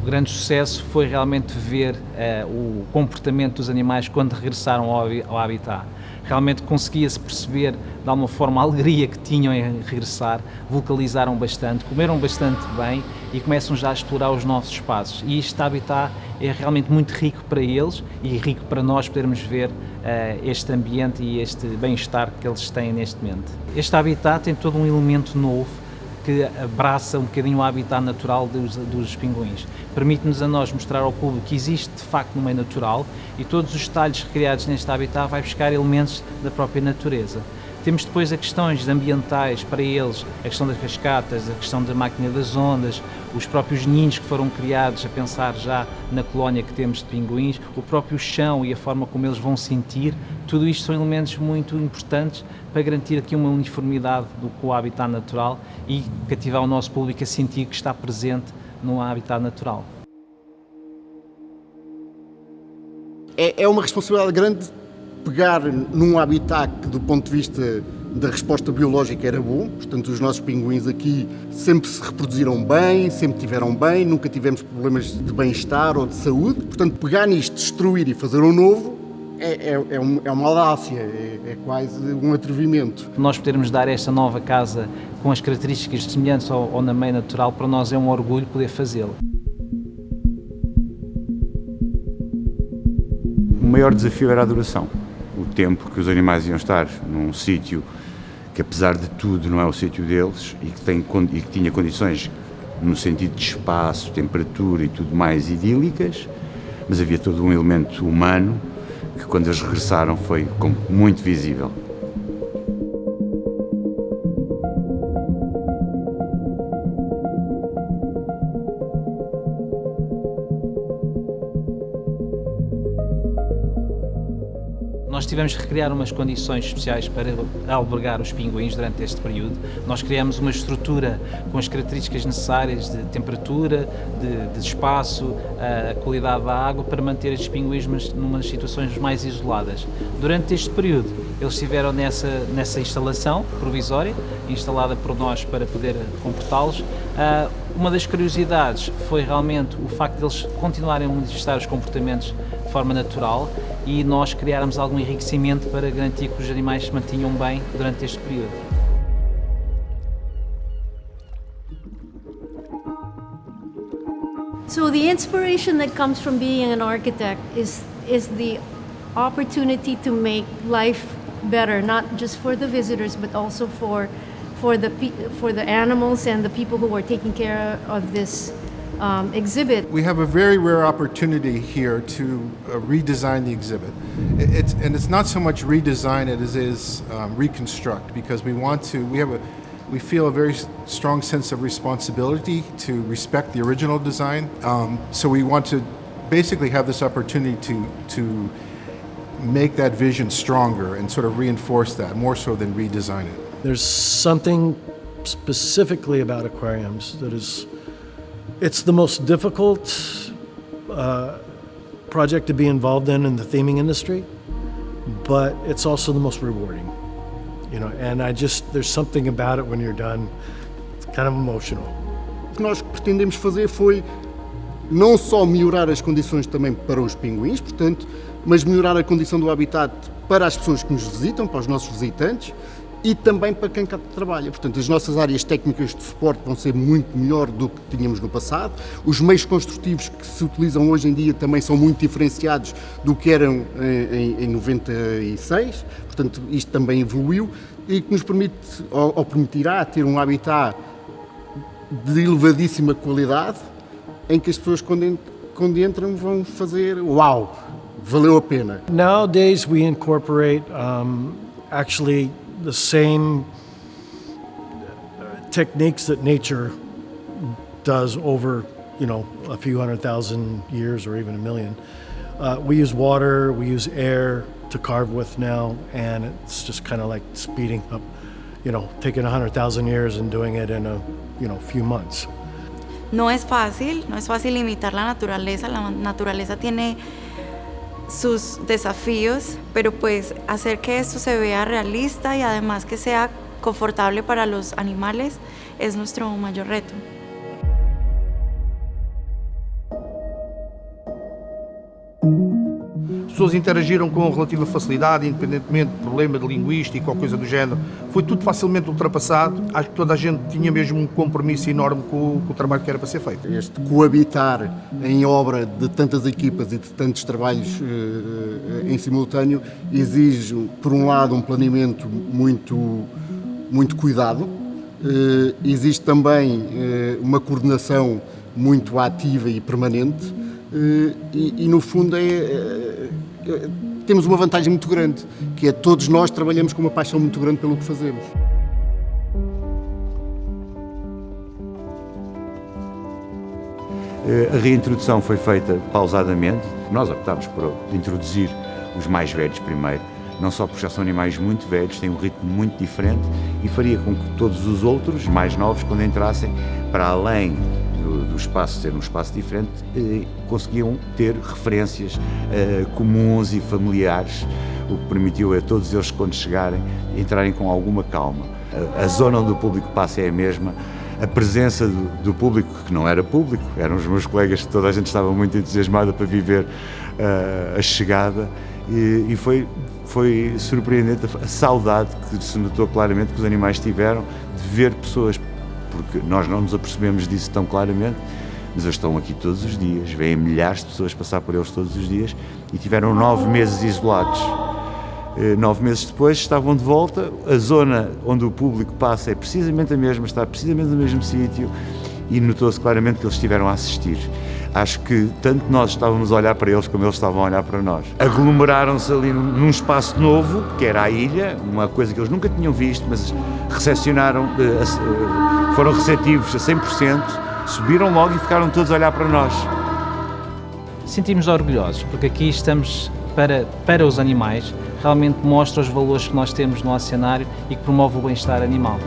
grande sucesso foi realmente ver o comportamento dos animais quando regressaram ao habitat. Realmente conseguia-se perceber de alguma forma a alegria que tinham em regressar, vocalizaram bastante, comeram bastante bem e começam já a explorar os novos espaços. E este habitat é realmente muito rico para eles e rico para nós podermos ver este ambiente e este bem-estar que eles têm neste momento. Este habitat tem todo um elemento novo que abraça um bocadinho o habitat natural dos pinguins. Permite-nos a nós mostrar ao público que existe de facto no meio natural e todos os detalhes criados neste habitat vai buscar elementos da própria natureza. Temos depois as questões ambientais para eles, a questão das cascatas, a questão da máquina das ondas, os próprios ninhos que foram criados a pensar já na colónia que temos de pinguins, o próprio chão e a forma como eles vão sentir, tudo isto são elementos muito importantes para garantir aqui uma uniformidade com o habitat natural e cativar o nosso público a sentir que está presente no habitat natural. É uma responsabilidade grande pegar num habitat que, do ponto de vista da resposta biológica, era bom. Portanto, os nossos pinguins aqui sempre se reproduziram bem, sempre tiveram bem, nunca tivemos problemas de bem-estar ou de saúde. Portanto, pegar nisto, destruir e fazer um novo é uma audácia, é quase um atrevimento. Nós podermos dar esta nova casa com as características semelhantes ao na meio natural, para nós é um orgulho poder fazê-lo. O maior desafio era a duração. O tempo que os animais iam estar num sítio que, apesar de tudo, não é o sítio deles e que tinha condições no sentido de espaço, temperatura e tudo mais idílicas, mas havia todo um elemento humano que, quando eles regressaram, foi muito visível. Nós tivemos que recriar umas condições especiais para albergar os pinguins durante este período. Nós criamos uma estrutura com as características necessárias de temperatura, de espaço, a qualidade da água para manter estes pinguins numas situações mais isoladas. Durante este período, eles estiveram nessa instalação provisória, instalada por nós para poder comportá-los. Uma das curiosidades foi realmente o facto de eles continuarem a manifestar os comportamentos de forma natural e nós criarmos algum enriquecimento para garantir que os animais se mantinham bem durante este período. So the inspiration that comes from being an architect is the opportunity to make life better, not just for the visitors, but also for the animals and the people who are taking care of this exhibit. We have a very rare opportunity here to redesign the exhibit. It's not so much redesign as it is reconstruct, because we feel a very strong sense of responsibility to respect the original design. So we want to basically have this opportunity to make that vision stronger and sort of reinforce that more so than redesign it. There's something specifically about aquariums that it's the most difficult project to be involved in the theming industry, but it's also the most rewarding, and there's something about it when you're done, it's kind of emotional. O que nós pretendemos fazer foi não só melhorar as condições também para os pinguins, portanto, mas melhorar a condição do habitat para as pessoas que nos visitam, para os nossos visitantes, e também para quem cá trabalha. Portanto, as nossas áreas técnicas de suporte vão ser muito melhor do que tínhamos no passado. Os meios construtivos que se utilizam hoje em dia também são muito diferenciados do que eram em 96. Portanto, isto também evoluiu e que nos permite, ou permitirá, ter um habitat de elevadíssima qualidade, em que as pessoas quando entram vão fazer uau, valeu a pena. Nowadays we incorporate actually the same techniques that nature does over, a few 100,000 years or even a million. We use water, we use air to carve with now, and it's just kind of like speeding up, taking 100,000 years and doing it in a, few months. No es fácil imitar la naturaleza tiene sus desafíos, pero pues hacer que esto se vea realista y además que sea confortable para los animales es nuestro mayor reto. pessoas interagiram com relativa facilidade, independentemente de problema de linguística ou coisa do género. Foi tudo facilmente ultrapassado. Acho que toda a gente tinha mesmo um compromisso enorme com o trabalho que era para ser feito. Este coabitar em obra de tantas equipas e de tantos trabalhos em simultâneo exige, por um lado, um planeamento muito cuidado, existe também uma coordenação muito ativa e permanente e no fundo temos uma vantagem muito grande, que é todos nós trabalhamos com uma paixão muito grande pelo que fazemos. A reintrodução foi feita pausadamente. Nós optámos por introduzir os mais velhos primeiro, não só porque já são animais muito velhos, têm um ritmo muito diferente e faria com que todos os outros, mais novos, quando entrassem, para além do espaço ser um espaço diferente, conseguiam ter referências comuns e familiares, o que permitiu a todos eles, quando chegarem, entrarem com alguma calma. A zona onde o público passa é a mesma, a presença do público, que não era público, eram os meus colegas, que toda a gente estava muito entusiasmada para viver a chegada, e foi surpreendente a saudade que se notou claramente que os animais tiveram de ver pessoas, porque nós não nos apercebemos disso tão claramente, mas eles estão aqui todos os dias, veem milhares de pessoas passar por eles todos os dias e tiveram 9 meses isolados. 9 meses depois estavam de volta, a zona onde o público passa é precisamente a mesma, está precisamente no mesmo sítio e notou-se claramente que eles estiveram a assistir. Acho que tanto nós estávamos a olhar para eles como eles estavam a olhar para nós. Aglomeraram-se ali num espaço novo, que era a ilha, uma coisa que eles nunca tinham visto, mas recepcionaram, foram receptivos a 100%, subiram logo e ficaram todos a olhar para nós. Sentimos orgulhosos, porque aqui estamos para os animais, realmente mostra os valores que nós temos no oceanário e que promove o bem-estar animal.